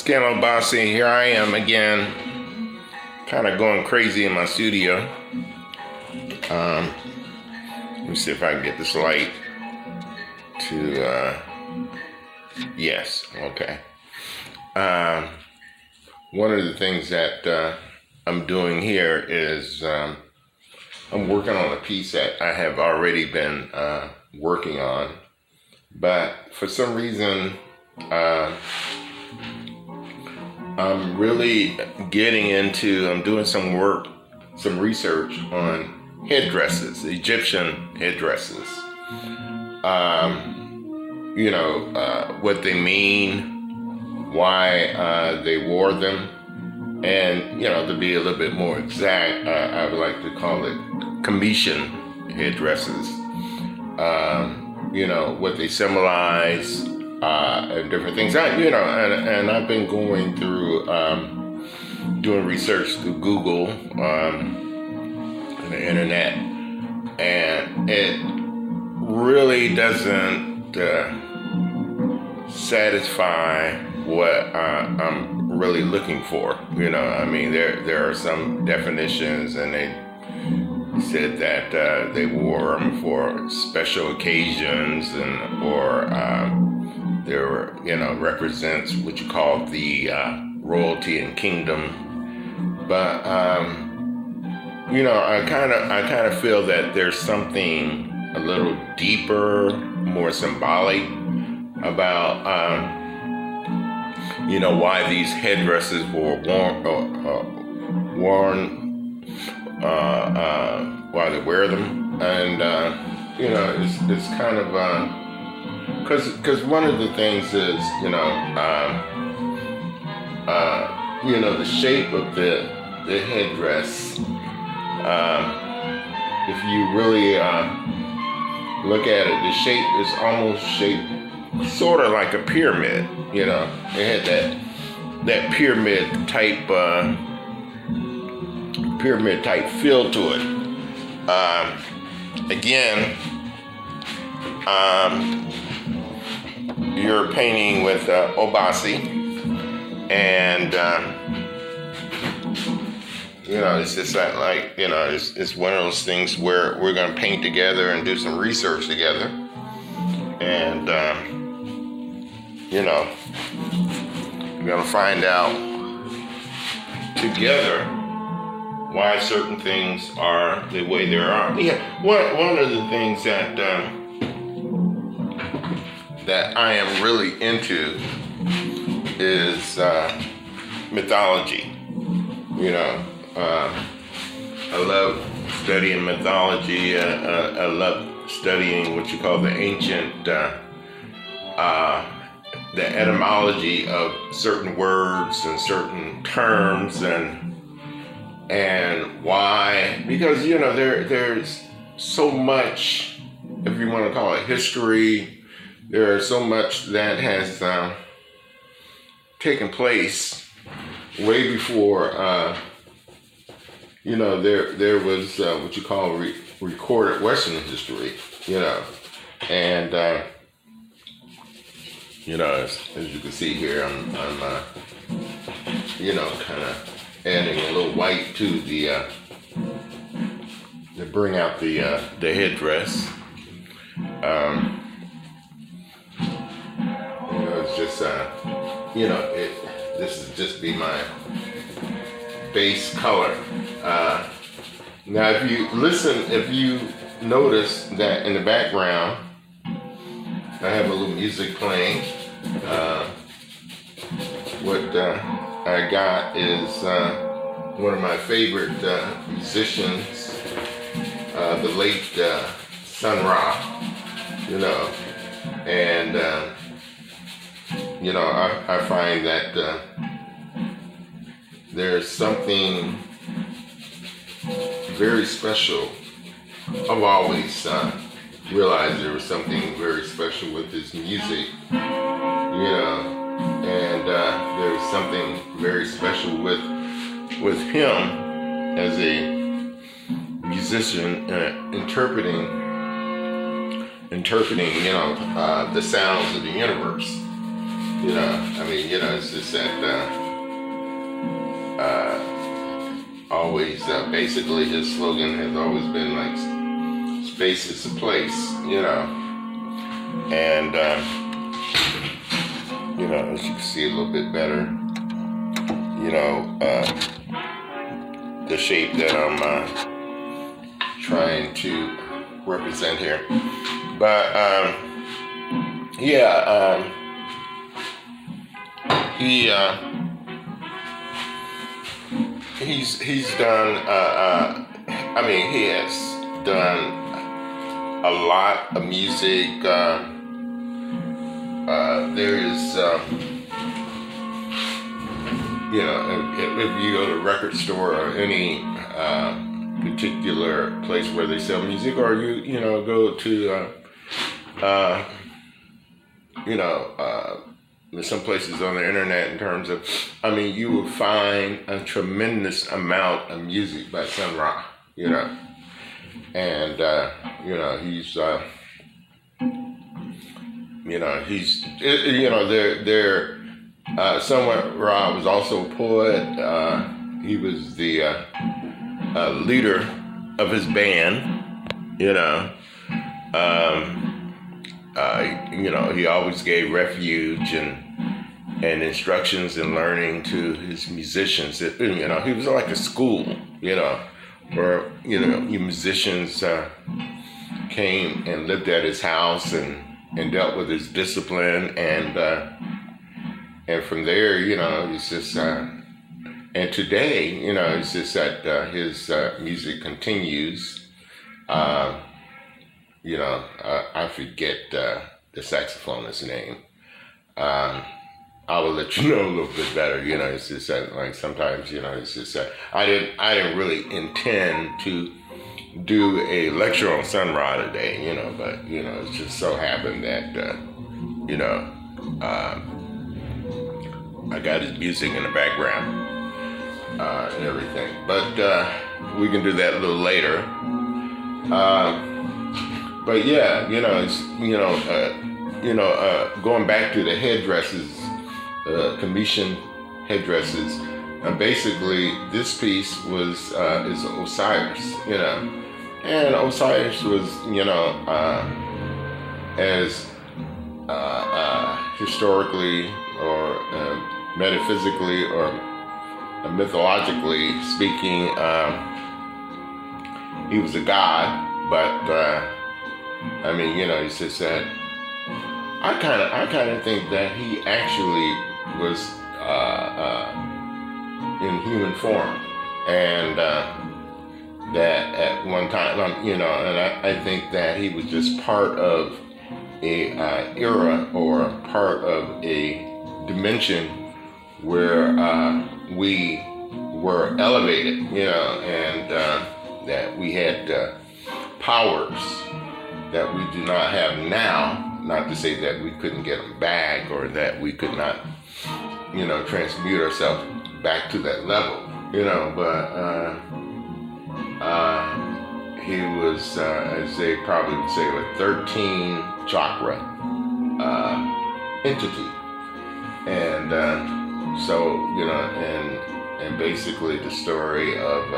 Scandal Bossy, here I am again, kind of going crazy in my studio. Let me see if I can get this light to, yes, okay. One of the things that I'm doing here is I'm working on a piece that I have already been working on, but for some reason, I'm really I'm doing some work, some research on headdresses, Egyptian headdresses. What they mean, why they wore them, and, to be a little bit more exact, I would like to call it Cometian headdresses. What they symbolize, and different things. And I've been going through, doing research through Google, and the internet, and it really doesn't satisfy what I'm really looking for. There are some definitions, and they said that they wore them for special occasions, or represents what you call the royalty and kingdom. But I kind of feel that there's something a little deeper, more symbolic about why these headdresses were worn, why they wear them, and it's kind of because one of the things is the shape of the headdress. If you really look at it, the shape is almost shaped sort of like a pyramid. It had that pyramid type feel to it. Again, you're painting with Obasi, and it's just like it's one of those things where we're going to paint together and do some research together, and we're going to find out together why certain things are the way they are. One of the things that I am really into is mythology. I love studying mythology. I love studying what you call the ancient, the etymology of certain words and certain terms, and why, because there's so much, if you want to call it history, there's so much that has taken place way before there was what you call recorded Western history, and as you can see here, I'm kind of adding a little white to the to bring out the headdress. It's just this is just be my base color. Now, if you notice that in the background, I have a little music playing. What I got is one of my favorite musicians, the late Sun Ra, and I find that there's something very special. I've always realized there was something very special with his music, and there was something very special with him as a musician, interpreting the sounds of the universe. I mean, it's just that always basically his slogan has always been like space is a place, and as you can see a little bit better, the shape that I'm trying to represent here. But he's done he has done a lot of music. There is if you go to a record store or any particular place where they sell music, or you go to some places on the internet, in terms of, you will find a tremendous amount of music by Sun Ra, and Sun Ra was also a poet. He was the leader of his band, he always gave refuge and instructions and learning to his musicians. He was like a school, where, you musicians came and lived at his house and dealt with his discipline. And from there, it's just, and today, it's just that his music continues. I forget the saxophonist's name. I will let you know a little bit better. It's just that, like, sometimes, it's just that I didn't really intend to do a lecture on Sun Ra today, but it's just so happened that I got his music in the background and everything. But we can do that a little later. But yeah, going back to the headdresses, Commission headdresses. Basically, this piece is Osiris, and Osiris was, as historically or metaphysically or mythologically speaking, he was a god. But it's just that I kind of think that he actually was in human form, and that at one time, and I think that he was just part of a era or part of a dimension where we were elevated, and that we had powers that we do not have now. Not to say that we couldn't get them back, or that we could not, transmute ourselves back to that level, but he was, as they probably would say, a 13 chakra entity. And so, and basically the story of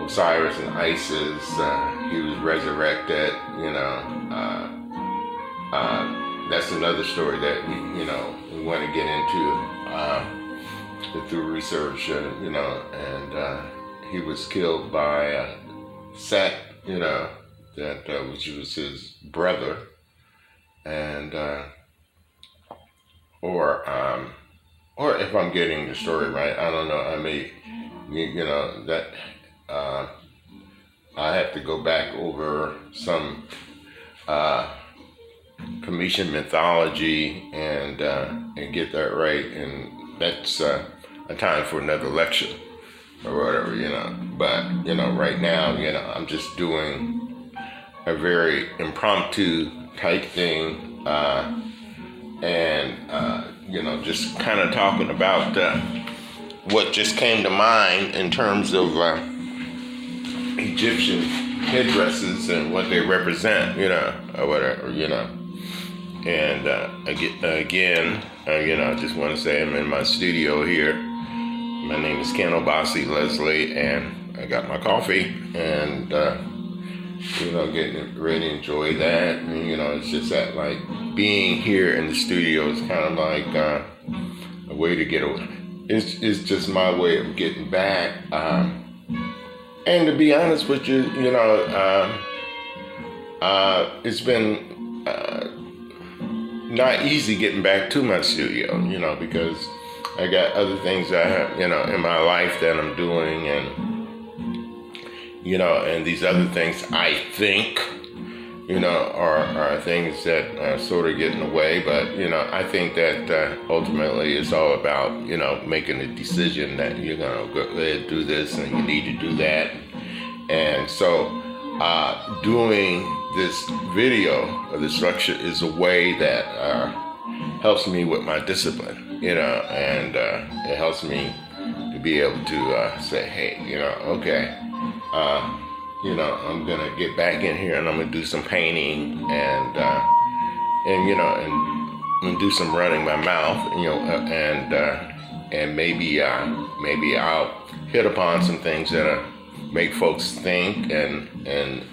Osiris and Isis, he was resurrected, that's another story that we want to get into through research, and he was killed by Set, that which was his brother, and or if I'm getting the story right, I don't know. I may, that I have to go back over some Commission mythology and get that right, and that's a time for another lecture or whatever, But right now, I'm just doing a very impromptu type thing, and just kind of talking about what just came to mind in terms of Egyptian headdresses and what they represent, or whatever, And again, I just want to say I'm in my studio here. My name is Ken Obasi Leslie, and I got my coffee, and getting ready to enjoy that. And, it's just that, like, being here in the studio is kind of like a way to get away. It's just my way of getting back. And to be honest with you, it's been not easy getting back to my studio, because I got other things I have, in my life that I'm doing, and and these other things I think, are things that are sort of getting away. But, I think that ultimately it's all about, making a decision that you're going to go ahead and do this and you need to do that. And so doing this video or the structure is a way that helps me with my discipline, and it helps me to be able to say, hey, okay, I'm gonna get back in here and I'm gonna do some painting and do some running my mouth, and maybe I'll hit upon some things that make folks think and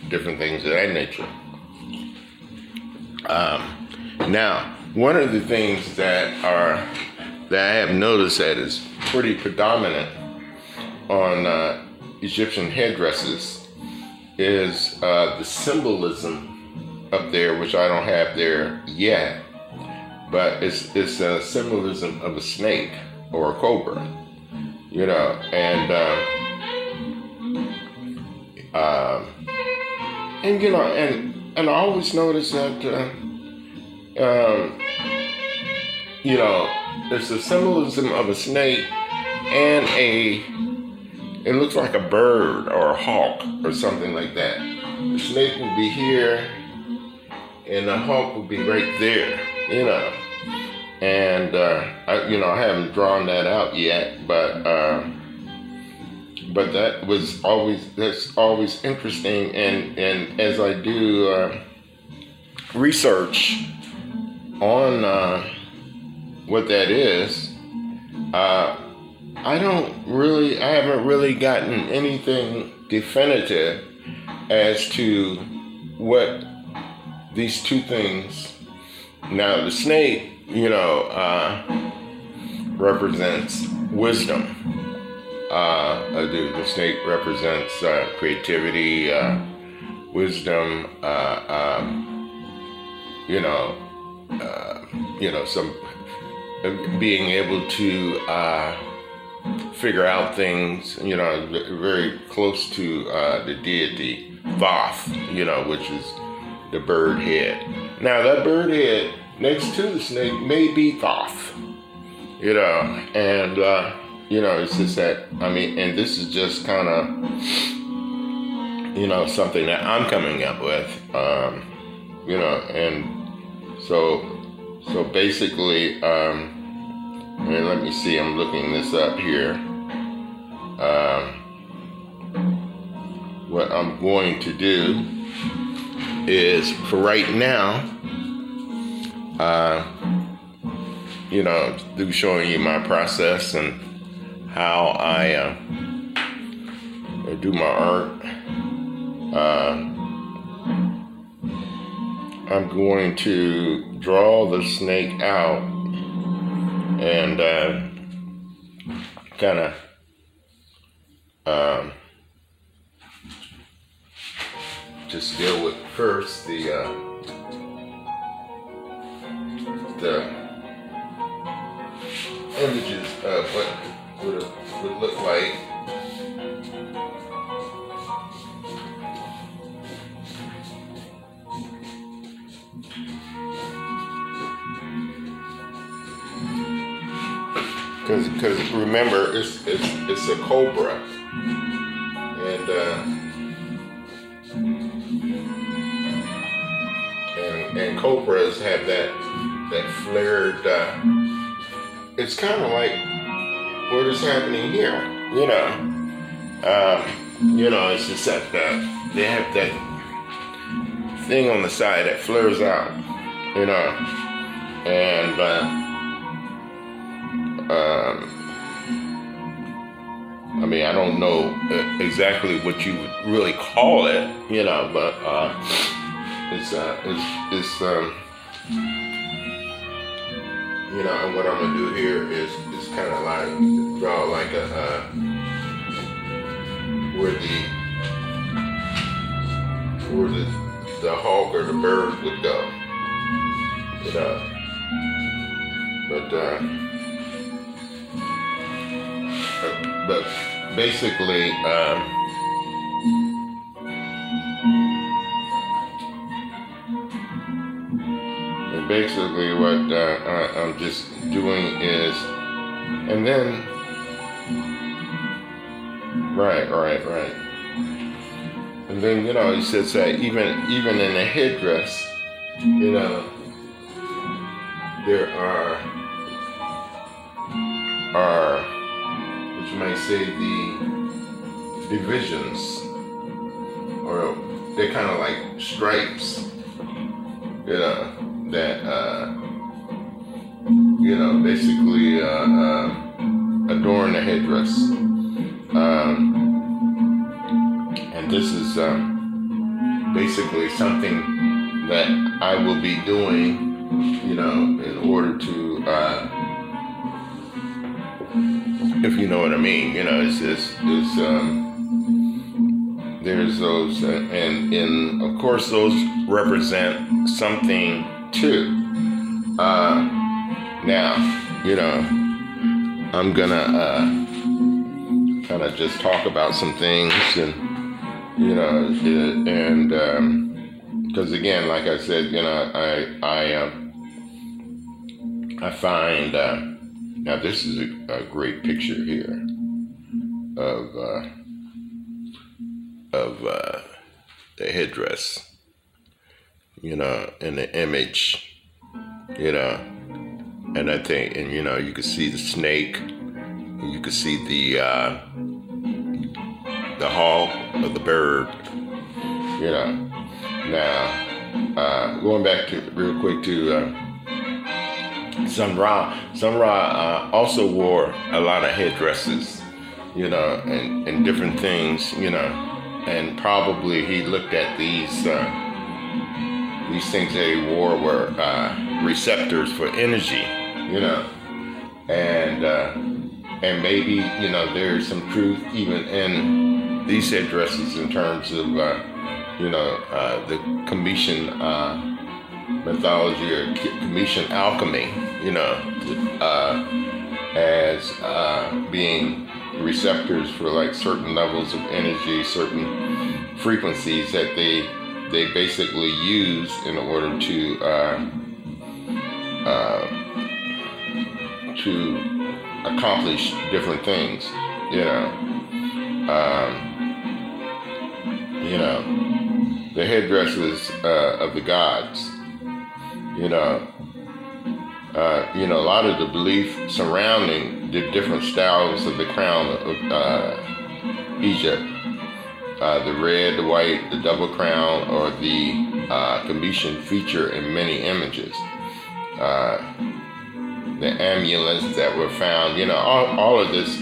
different things of that nature. Now, one of the things that I have noticed that is pretty predominant on Egyptian headdresses is the symbolism up there, which I don't have there yet, but it's a symbolism of a snake or a cobra, and I always notice that it's a symbolism of a snake and it looks like a bird or a hawk or something like that. The snake would be here and the hawk would be right there, and I haven't drawn that out yet, but that's always interesting, and as I do research on what that is, I haven't really gotten anything definitive as to what these two things. Now, the snake, represents wisdom. The snake represents creativity, wisdom, some being able to figure out things, very close to the deity Thoth, which is the bird head. Now, that bird head next to the snake may be Thoth, and it's just that, and this is just kind of, something that I'm coming up with, and so basically, and let me see, I'm looking this up here. What I'm going to do is, for right now, showing you my process and how I do my art. I'm going to draw the snake out and kind of just deal with first the images of what it would look like. Because remember, it's a cobra, and cobras have that flared. It's kind of like what is happening here, It's just that they have that thing on the side that flares out, you know, and I mean, I don't know exactly what you would really call it, you know, but it's you know, and what I'm gonna do here is kind of like draw like a where the hawk or the bird would go, you know, but basically, what I'm just doing is, and then, right. And then, you know, he says that even in a headdress, you know, there are what you might say, the divisions, or they're kind of like stripes, you know, that you know, basically adorn the headdress. And this is basically something that I will be doing, you know, in order to, if you know what I mean, you know, there's those, and of course those represent something too. Now, you know, I'm gonna kind of just talk about some things, and you know, and because again, like I said, you know, I find now this is a great picture here of the headdress, you know, in the image, you know, and I think, and you know, you can see the snake, you can see the hawk or the bird, you know. Now, going back to real quick to Sun Ra. Sun Ra also wore a lot of headdresses, you know, and different things, you know, and probably he looked at these things that he wore were receptors for energy, you know, and maybe, you know, there's some truth even in these headdresses in terms of, you know, the Cometian mythology or Cometian alchemy, you know, as being receptors for like certain levels of energy, certain frequencies that they basically use in order to accomplish different things, you know. You know, the headdresses of the gods, you know, a lot of the belief surrounding the different styles of the crown of Egypt, the red, the white, the double crown, or the Cometian feature in many images. The amulets that were found, you know, all of this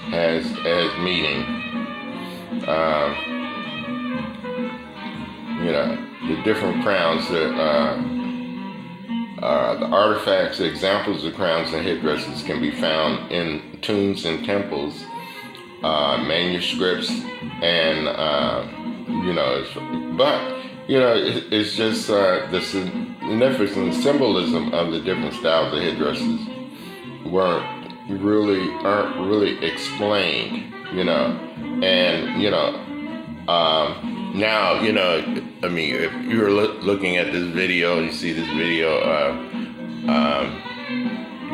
has meaning. You know, the different crowns, the artifacts, the examples of crowns and headdresses can be found in tombs and temples, manuscripts, and you know, but you know, it's just the significant symbolism of the different styles of headdresses aren't really explained, you know, and you know. Now, you know, I mean, if you're looking at this video, you see this video,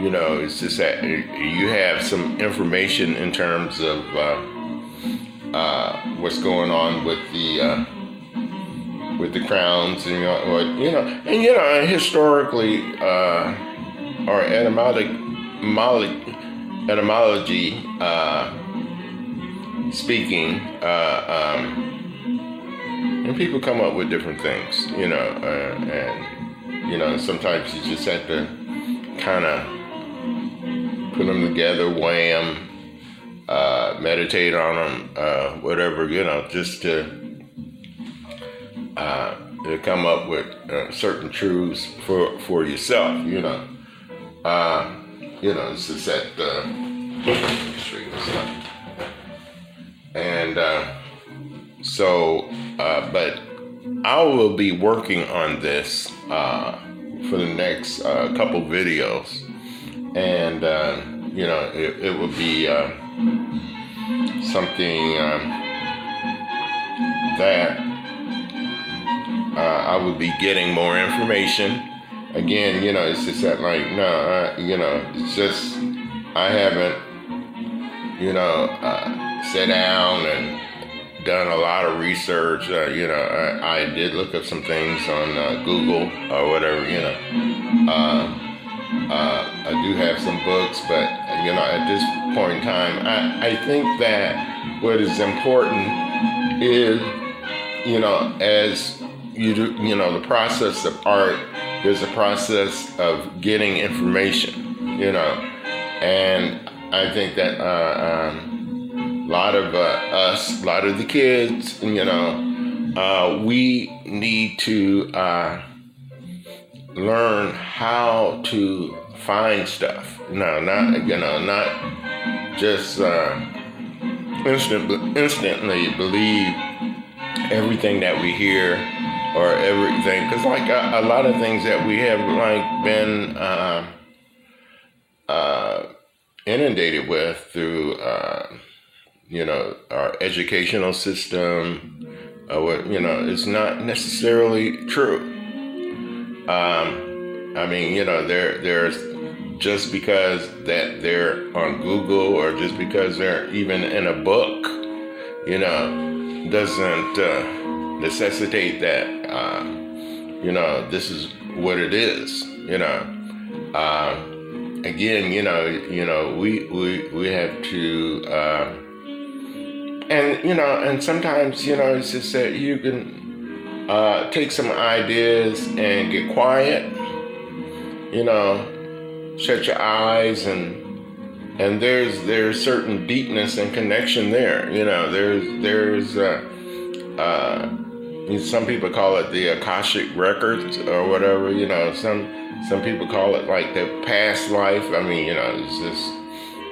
you know, it's just that you have some information in terms of what's going on with the crowns, and and historically, or etymology speaking, and people come up with different things, you know, and Sometimes you just have to kind of put them together, weigh them, meditate on them, whatever, just to come up with certain truths for yourself, It's just that straighten this up. And but I will be working on this for the next couple videos, and it will be something that I will be getting more information. Again, it's just that it's just I haven't sat down and done a lot of research. I did look up some things on Google or whatever. I do have some books, but at this point in time, I think that what is important is, as you do, the process of art. There's a process of getting information, and I think that a lot of us, a lot of the kids, we need to learn how to find stuff. Not just instantly believe everything that we hear or everything, because a lot of things that we have been inundated with through our educational system, it's not necessarily true. There's just because that they're on Google or just because they're even in a book, doesn't necessitate that, this is what it is, Again, we have to, and sometimes, it's just that you can take some ideas and get quiet, shut your eyes, and there's certain deepness and connection there. There's some people call it the Akashic records or whatever. Some people call it like the past life. It's just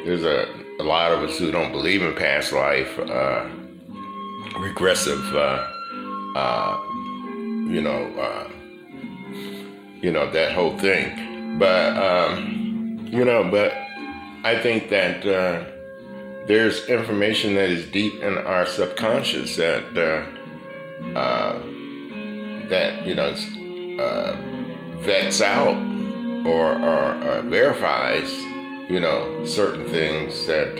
there's a lot of us who don't believe in past life, regressive, that whole thing. But but I think that there's information that is deep in our subconscious that vets out or verifies, certain things that,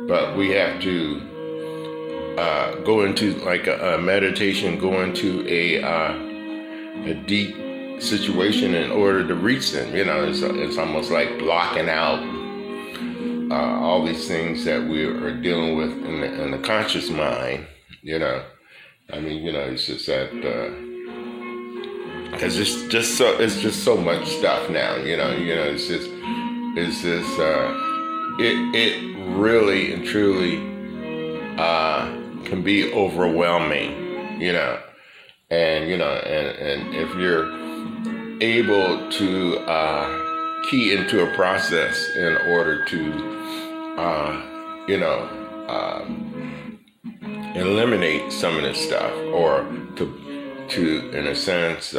but we have to go into like a meditation, go into a deep situation in order to reach them. It's almost like blocking out all these things that we are dealing with in the conscious mind. It's just that because it's just so much stuff now. It really and truly can be overwhelming. And if you're able to key into a process in order to eliminate some of this stuff, or to in a sense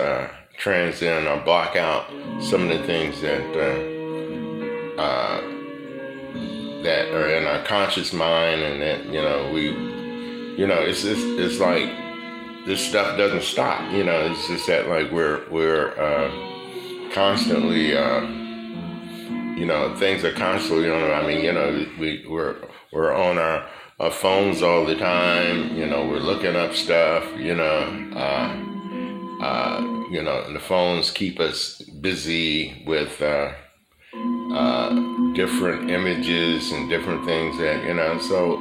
transcend or block out some of the things that are in our conscious mind, and that it's like this stuff doesn't stop. It's just that we're constantly things are constantly on. We're on our phones all the time. We're looking up stuff. And the phones keep us busy with different images and different things that So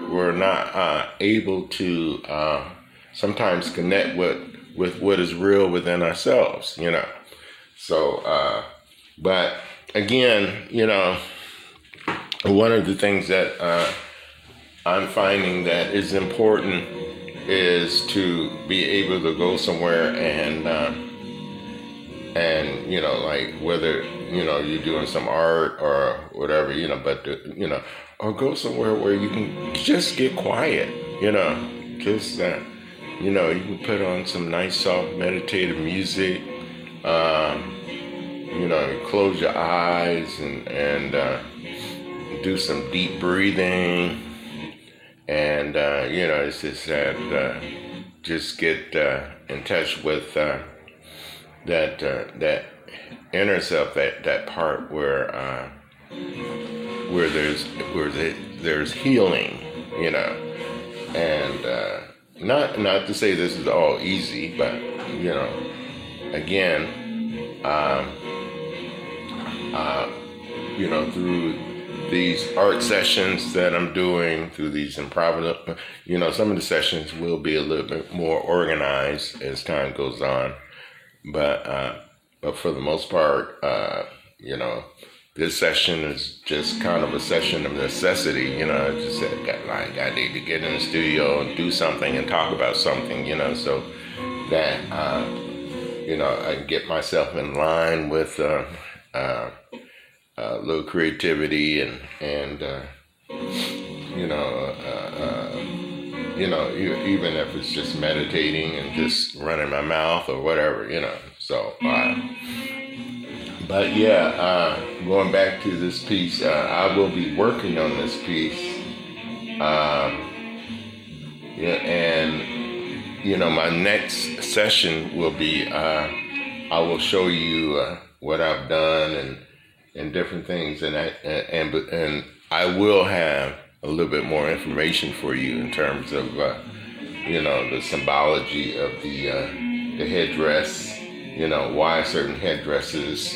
we're not able to sometimes connect with with what is real within ourselves, So, but again, one of the things that I'm finding that is important is to be able to go somewhere and like whether you're doing some art or whatever, but or go somewhere where you can just get quiet, just you can put on some nice soft meditative music, close your eyes and do some deep breathing, and it's just that just get in touch with that inner self, that part where there's healing, and not to say this is all easy, but again, through these art sessions that I'm doing, through these improv, some of the sessions will be a little bit more organized as time goes on, but for the most part, this session is just kind of a session of necessity. Just said, I need to get in the studio and do something and talk about something, so that I can get myself in line with a little creativity and even if it's just meditating and just running my mouth or whatever, So, but yeah, going back to this piece, I will be working on this piece, and my next session will be I will show you what I've done and different things, and I will have a little bit more information for you in terms of the symbology of the headdress, why certain headdresses,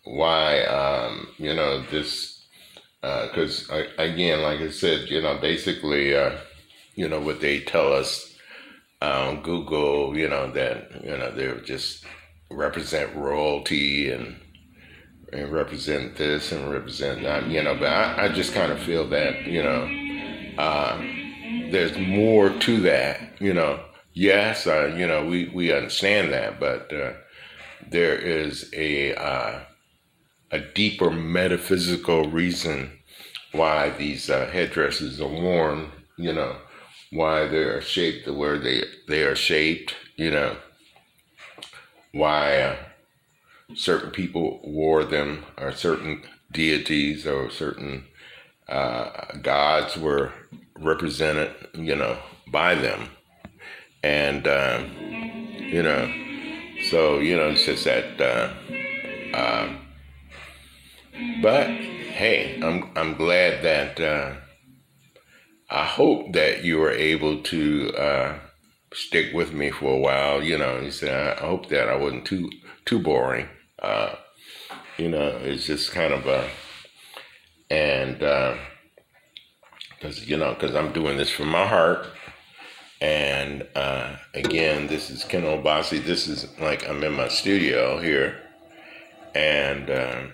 why this, because again, like I said, basically what they tell us on Google, that they're just represent royalty and represent this and represent that, but I just kind of feel that, there's more to that, yes, we understand that, but there is a deeper metaphysical reason why these headdresses are worn, why they are shaped the way they are shaped, why certain people wore them, or certain deities or certain gods were represented, by them. And, so, it's just that, but hey, I'm glad that, I hope that you were able to stick with me for a while. You said, I hope that I wasn't too boring. It's just kind of and because I'm doing this from my heart. And again, this is Ken Obasi. This is like I'm in my studio here, and and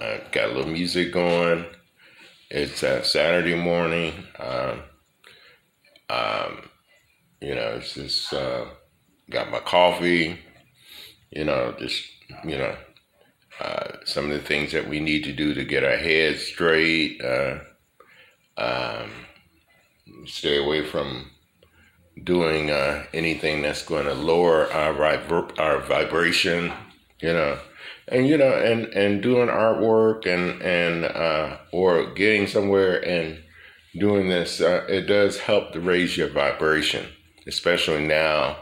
I've got a little music going. It's Saturday morning. It's just got my coffee. Just some of the things that we need to do to get our heads straight. Stay away from doing anything that's going to lower our vibration. And doing artwork and or getting somewhere and doing this, it does help to raise your vibration, especially now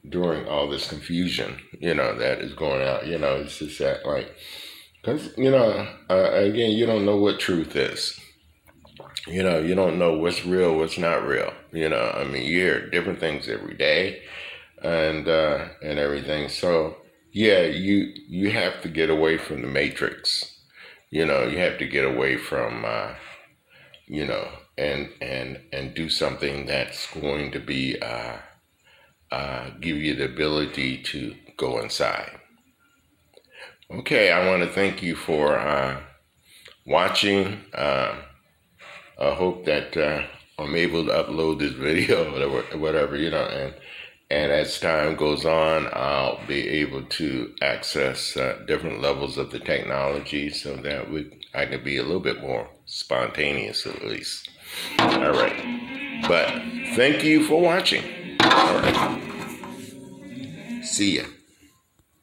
during all this confusion, that is going out. It's just that, like, because again, you don't know what truth is. You don't know what's real, what's not real. You hear different things every day, and everything. So yeah, you have to get away from the matrix. You have to get away from and do something that's going to be give you the ability to go inside. Okay, I want to thank you for watching. I hope that I'm able to upload this video or whatever, and as time goes on, I'll be able to access different levels of the technology so that I can be a little bit more spontaneous at least. All right. But thank you for watching. All right. See ya.